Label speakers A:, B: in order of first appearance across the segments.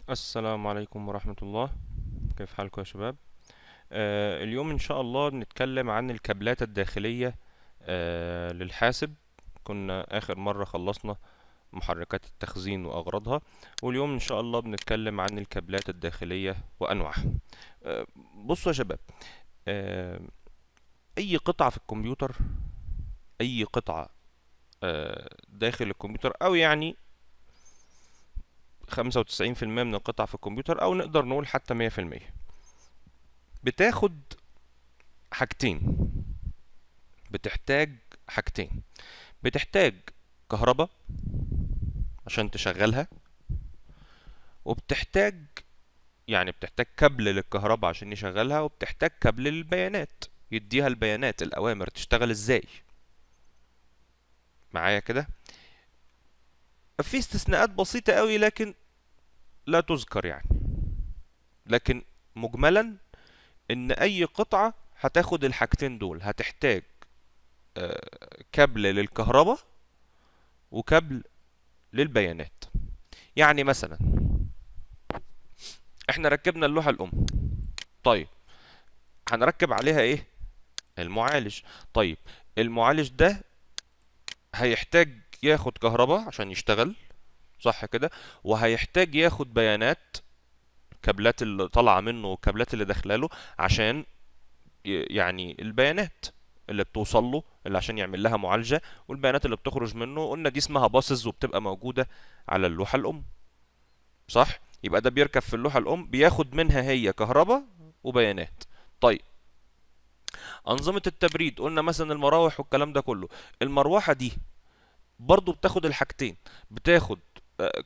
A: السلام عليكم ورحمة الله. كيف حالكم يا شباب؟ اليوم إن شاء الله بنتكلم عن الكابلات الداخلية للحاسب. كنا آخر مرة خلصنا محركات التخزين وأغراضها، واليوم إن شاء الله بنتكلم عن الكابلات الداخلية وأنواعها. بصوا يا شباب، آه أي قطعة في الكمبيوتر، أي قطعة داخل الكمبيوتر، أو يعني 95% من القطع في الكمبيوتر، أو نقدر نقول حتى 100%، بتاخد حاجتين. بتحتاج حاجتين. بتحتاج كهرباء عشان تشغلها، وبتحتاج بتحتاج كابل للكهرباء عشان يشغلها، وبتحتاج كابل للبيانات يديها البيانات، الأوامر تشتغل ازاي. معايا كده؟ في استثناءات بسيطة قوي لكن لا تذكر لكن مجملا ان اي قطعة هتاخد الحاجتين دول. هتحتاج كابل للكهرباء وكابل للبيانات. يعني مثلا احنا ركبنا اللوحة الام، طيب هنركب عليها ايه؟ المعالج. طيب المعالج ده هيحتاج ياخد كهرباء عشان يشتغل، صح كده؟ وهيحتاج ياخد بيانات، كابلات اللي طالعة منه والكابلات اللي داخلاله، عشان البيانات اللي بتوصل له اللي عشان يعمل لها معالجة، والبيانات اللي بتخرج منه قلنا دي اسمها باسز، وبتبقى موجودة على اللوحة الأم، صح؟ يبقى ده بيركب في اللوحة الأم، بياخد منها هي كهرباء وبيانات. طيب أنظمة التبريد، قلنا مثلا المراوح والكلام ده كله. المروحة دي برضو بتاخد الحاجتين، بتاخد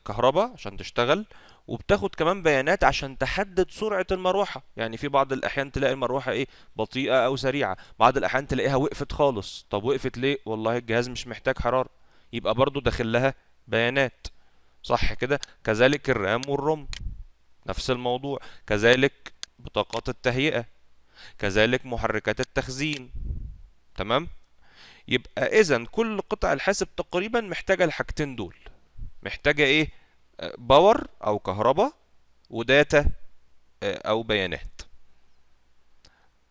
A: كهرباء عشان تشتغل، وبتاخد كمان بيانات عشان تحدد سرعة المروحة. يعني في بعض الأحيان تلاقي المروحة إيه، بطيئة أو سريعة، بعض الأحيان تلاقيها وقفت خالص. طب وقفت ليه؟ والله الجهاز مش محتاج حرارة، يبقى برضو داخل لها بيانات، صح كده؟ كذلك الرام والروم، نفس الموضوع. كذلك بطاقات التهيئة، كذلك محركات التخزين. تمام؟ يبقى اذا كل قطع الحاسب تقريبا محتاجه الحاجتين دول. محتاجه ايه؟ باور او كهرباء، وداتا او بيانات.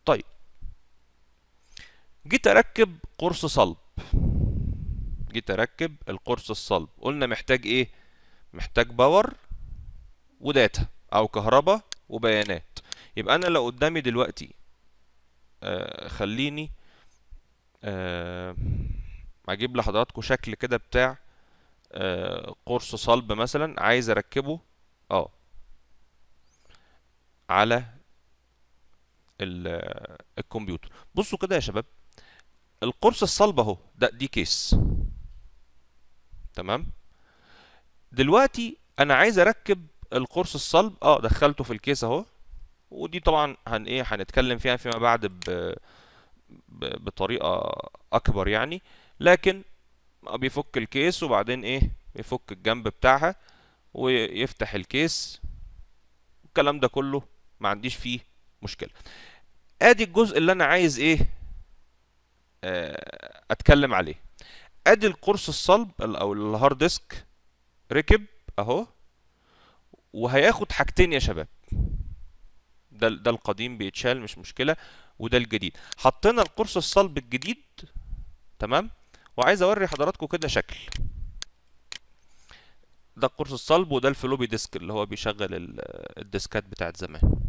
A: طيب جيت اركب قرص صلب، جيت اركب القرص الصلب، قلنا محتاج ايه؟ محتاج باور وداتا، او كهرباء وبيانات. يبقى انا لو قدامي دلوقتي خليني آه اجيب لحضراتكم شكل كده بتاع قرص صلب مثلا، عايز اركبه اه على الكمبيوتر. بصوا كده يا شباب، القرص الصلب اهو، دي كيس. تمام؟ دلوقتي انا عايز اركب القرص الصلب، دخلته في الكيس اهو. ودي طبعا هنتكلم فيها فيما بعد بطريقة اكبر لكن بيفك الكيس، وبعدين بيفك الجنب بتاعها ويفتح الكيس، الكلام ده كله ما عنديش فيه مشكلة. ادي الجزء اللي انا عايز اتكلم عليه. ادي القرص الصلب او الهارد ديسك ركب اهو، وهياخد حاجتين يا شباب. ده القديم بيتشال مش مشكله، وده الجديد. حطينا القرص الصلب الجديد، تمام؟ وعايز اوري حضراتكم كده شكل. ده القرص الصلب، وده الفلوبي ديسك اللي هو بيشغل الديسكات بتاعت زمان.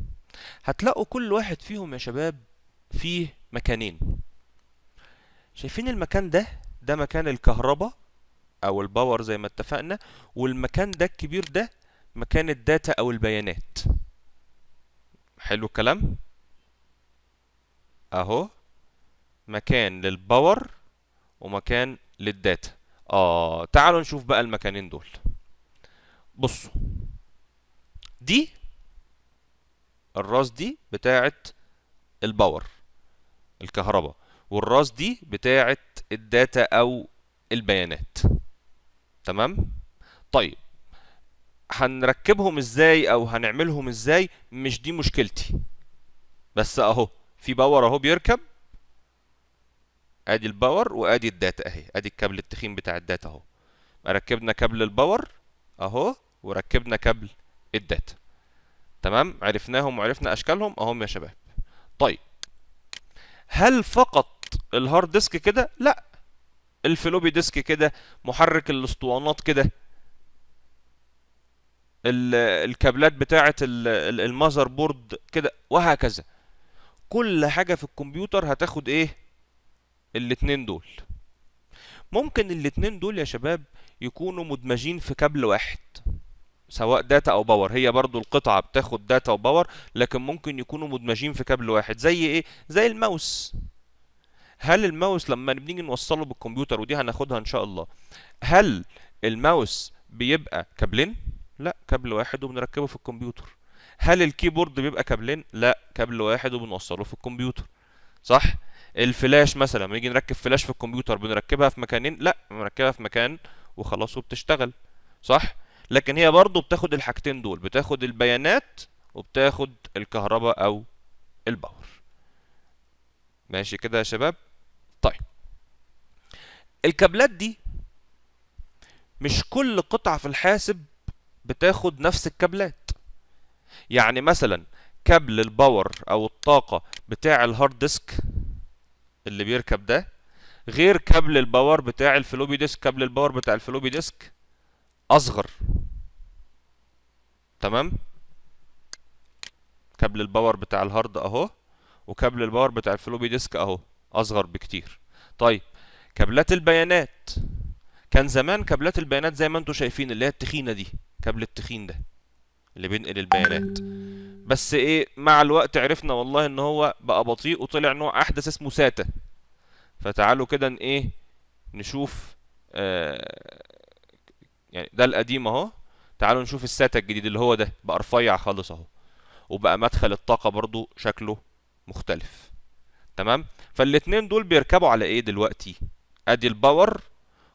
A: هتلاقوا كل واحد فيهم يا شباب فيه مكانين. شايفين المكان ده؟ ده مكان الكهرباء او الباور زي ما اتفقنا، والمكان ده الكبير ده مكان الداتا او البيانات. حلو الكلام؟ اهو مكان للباور ومكان للداتا. تعالوا نشوف بقى المكانين دول. بصوا، دي الراس دي بتاعت الباور، الكهرباء، والراس دي بتاعت الداتا او البيانات. تمام؟ طيب هنركبهم ازاي او هنعملهم ازاي؟ مش دي مشكلتي، بس اهو في باور اهو بيركب. ادي الباور وادي الداتا اهي، ادي الكابل التخين بتاع الداتا اهو. ركبنا كابل الباور اهو، وركبنا كابل الداتا. تمام، عرفناهم وعرفنا اشكالهم اهم يا شباب. طيب، هل فقط الهارد ديسك كده؟ لا، الفلوبي ديسك كده، محرك الاسطوانات كده، الكابلات بتاعه المذر بورد كده، وهكذا. كل حاجه في الكمبيوتر هتاخد ايه؟ الاتنين دول. ممكن الاتنين دول يا شباب يكونوا مدمجين في كابل واحد، سواء داتا او باور، هي برضو القطعة بتاخد داتا وباور، لكن ممكن يكونوا مدمجين في كابل واحد. زي ايه؟ زي الماوس. هل الماوس لما بنيجي نوصله بالكمبيوتر، ودي هناخدها ان شاء الله، هل الماوس بيبقى كابلين؟ لا، كابل واحد وبنركبه في الكمبيوتر. هل الكيبورد بيبقى كابلين؟ لا، كابل واحد وبنوصله في الكمبيوتر. صح؟ الفلاش مثلا لما نيجي نركب فلاش في الكمبيوتر، بنركبها في مكانين؟ لا، بنركبها في مكان وخلاص وبتشتغل. صح؟ لكن هي برضو بتاخد الحاجتين دول، بتاخد البيانات وبتاخد الكهرباء او الباور. ماشي كده يا شباب؟ طيب، الكابلات دي مش كل قطعة في الحاسب بتاخد نفس الكابلات. يعني مثلا كابل الباور او الطاقة بتاع الهارد ديسك اللي بيركب ده، غير كابل الباور بتاع الفلوبي ديسك. كابل الباور بتاع الفلوبي ديسك اصغر. تمام، كابل الباور بتاع الهارد اهو، وكابل الباور بتاع الفلوبي ديسك اهو، اصغر بكتير. طيب، كابلات البيانات، كان زمان كابلات البيانات زي ما انتم شايفين، اللي هي التخينه دي، كابل التخين ده اللي بينقل البيانات. بس ايه، مع الوقت عرفنا والله ان هو بقى بطيء، وطلع نوع احدث اسمه ساتا. فتعالوا كده ايه نشوف. يعني ده القديم اهو، تعالوا نشوف الساتا الجديد اللي هو ده، بقى رفيع خالص اهو، وبقى مدخل الطاقة برضو شكله مختلف. تمام، فالاتنين دول بيركبوا على ايه دلوقتي؟ ادي الباور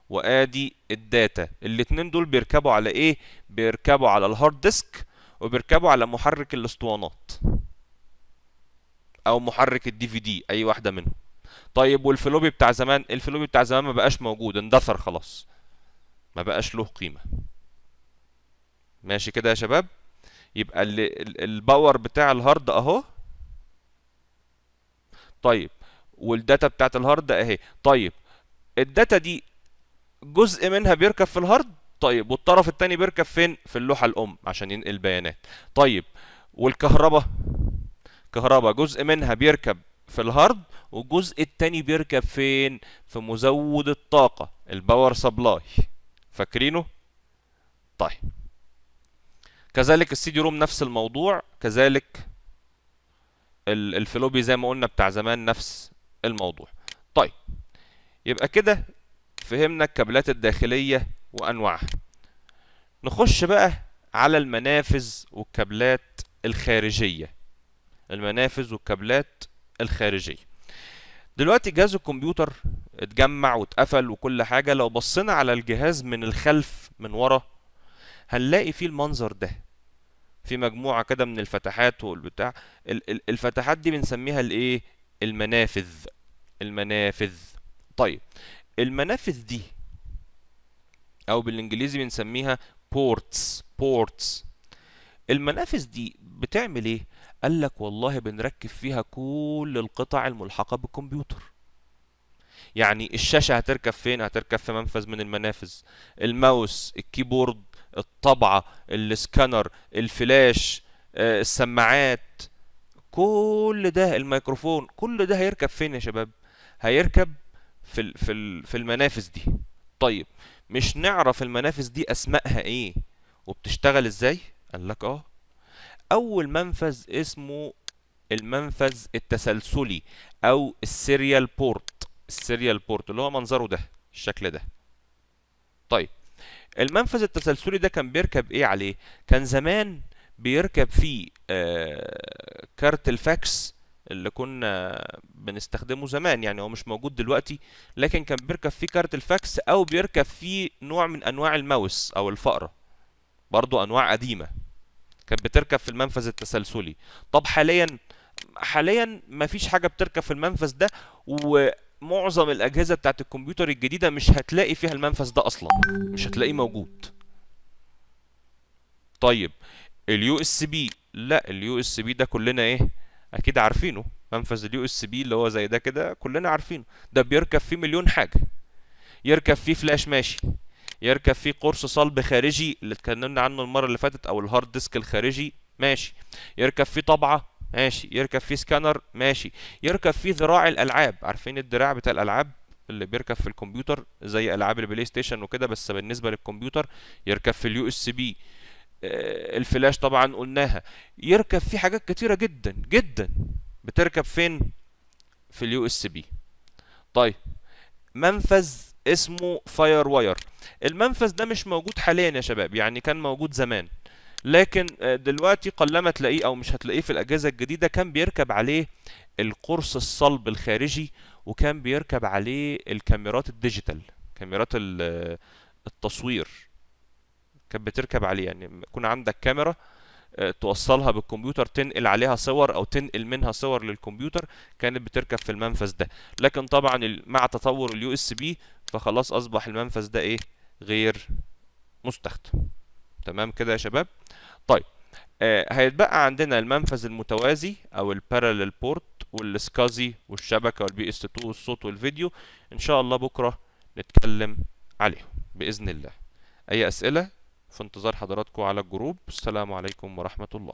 A: وادي الداتا. الاتنين دول بيركبوا على ايه؟ بيركبوا على الهارد ديسك، وبيركبوا على محرك الاسطوانات او محرك الدي في دي، اي واحدة منهم. طيب، والفلوبي بتاع زمان؟ الفلوبي بتاع زمان ما بقاش موجود، اندثر خلاص، ما بقاش له قيمة. ماشي كده يا شباب؟ يبقى الباور بتاع الهارد اهو. طيب، والداتا بتاعت الهارد اهي. طيب، الداتا دي جزء منها بيركب في الهارد، طيب، والطرف التاني بيركب فين؟ في اللوحة الأم عشان ينقل بيانات. طيب، والكهرباء، كهرباء جزء منها بيركب في الهارد، والجزء التاني بيركب فين؟ في مزود الطاقة، الباور سبلاي. فاكرينه؟ طيب، كذلك السي دي روم نفس الموضوع، كذلك الفلوبي زي ما قلنا بتاع زمان نفس الموضوع. طيب، يبقى كده فهمنا الكابلات الداخلية وأنواعها. نخش بقى على المنافذ والكابلات الخارجية. المنافذ والكابلات الخارجية. دلوقتي جهاز الكمبيوتر اتجمع واتقفل وكل حاجة، لو بصينا على الجهاز من الخلف من ورا، هنلاقي فيه المنظر ده، في مجموعة كده من الفتحات والبتاع. الفتحات دي بنسميها الايه؟ المنافذ. المنافذ. طيب، المنافذ دي او بالانجليزي بنسميها بورتس. المنافذ دي بتعمل ايه؟ قال لك والله بنركب فيها كل القطع الملحقة بالكمبيوتر. يعني الشاشة هتركب فين؟ هتركب في منفذ من المنافذ. الماوس، الكيبورد، الطبعة، السكانر، الفلاش، السماعات، كل ده، الميكروفون، كل ده هيركب فين يا شباب؟ هيركب في المنافذ دي. طيب، مش نعرف المنافذ دي اسمائها ايه وبتشتغل ازاي؟ قال لك اول منفذ اسمه المنفذ التسلسلي او السيريال بورت. السيريال بورت اللي هو منظره ده، الشكل ده. طيب، المنفذ التسلسلي ده كان بيركب ايه عليه؟ كان زمان بيركب فيه كارت الفاكس اللي كنا بنستخدمه زمان، يعني هو مش موجود دلوقتي، لكن كان بيركب فيه كارت الفاكس، او بيركب فيه نوع من انواع الماوس او الفأرة، برضو انواع قديمة كانت بتركب في المنفذ التسلسلي. طب حاليا مفيش حاجة بتركب في المنفذ ده، ومعظم الأجهزة بتاعت الكمبيوتر الجديدة مش هتلاقي فيها المنفذ ده أصلا، مش هتلاقيه موجود. طيب، اليو اس بي، لا اليو اس بي ده كلنا ايه اكيد عارفينه. منفذ اليو اس بي اللي هو زي ده كده كلنا عارفينه، ده بيركب فيه مليون حاجه. يركب فيه فلاش ماشي، يركب فيه قرص صلب خارجي اللي اتكلمنا عنه المره اللي فاتت او الهارد ديسك الخارجي ماشي، يركب فيه طبعه ماشي، يركب فيه سكانر ماشي، يركب فيه ذراع الالعاب. عارفين الدراع بتاع الالعاب اللي بيركب في الكمبيوتر زي العاب البلاي ستيشن وكده، بس بالنسبه للكمبيوتر يركب في اليو اس بي. الفلاش طبعا قلناها، يركب فيه حاجات كتيره جدا جدا. بتركب فين؟ في اليو اس بي. طيب، منفذ اسمه فاير واير. المنفذ ده مش موجود حاليا يا شباب، يعني كان موجود زمان لكن دلوقتي قلما تلاقيه او مش هتلاقيه في الاجهزه الجديده. كان بيركب عليه القرص الصلب الخارجي، وكان بيركب عليه الكاميرات الديجيتال، كاميرات التصوير كانت بتركب عليه. يعني يكون عندك كاميرا توصلها بالكمبيوتر، تنقل عليها صور او تنقل منها صور للكمبيوتر، كانت بتركب في المنفذ ده. لكن طبعا مع تطور اليو اس بي فخلاص اصبح المنفذ ده ايه غير مستخدم. تمام كده يا شباب؟ طيب، هيتبقى عندنا المنفذ المتوازي او البارالل بورت والسكازي والشبكه والبي اس 2 والصوت والفيديو. ان شاء الله بكره نتكلم عليهم باذن الله. اي اسئله؟ في انتظار حضراتكم على الجروب. السلام عليكم ورحمه الله.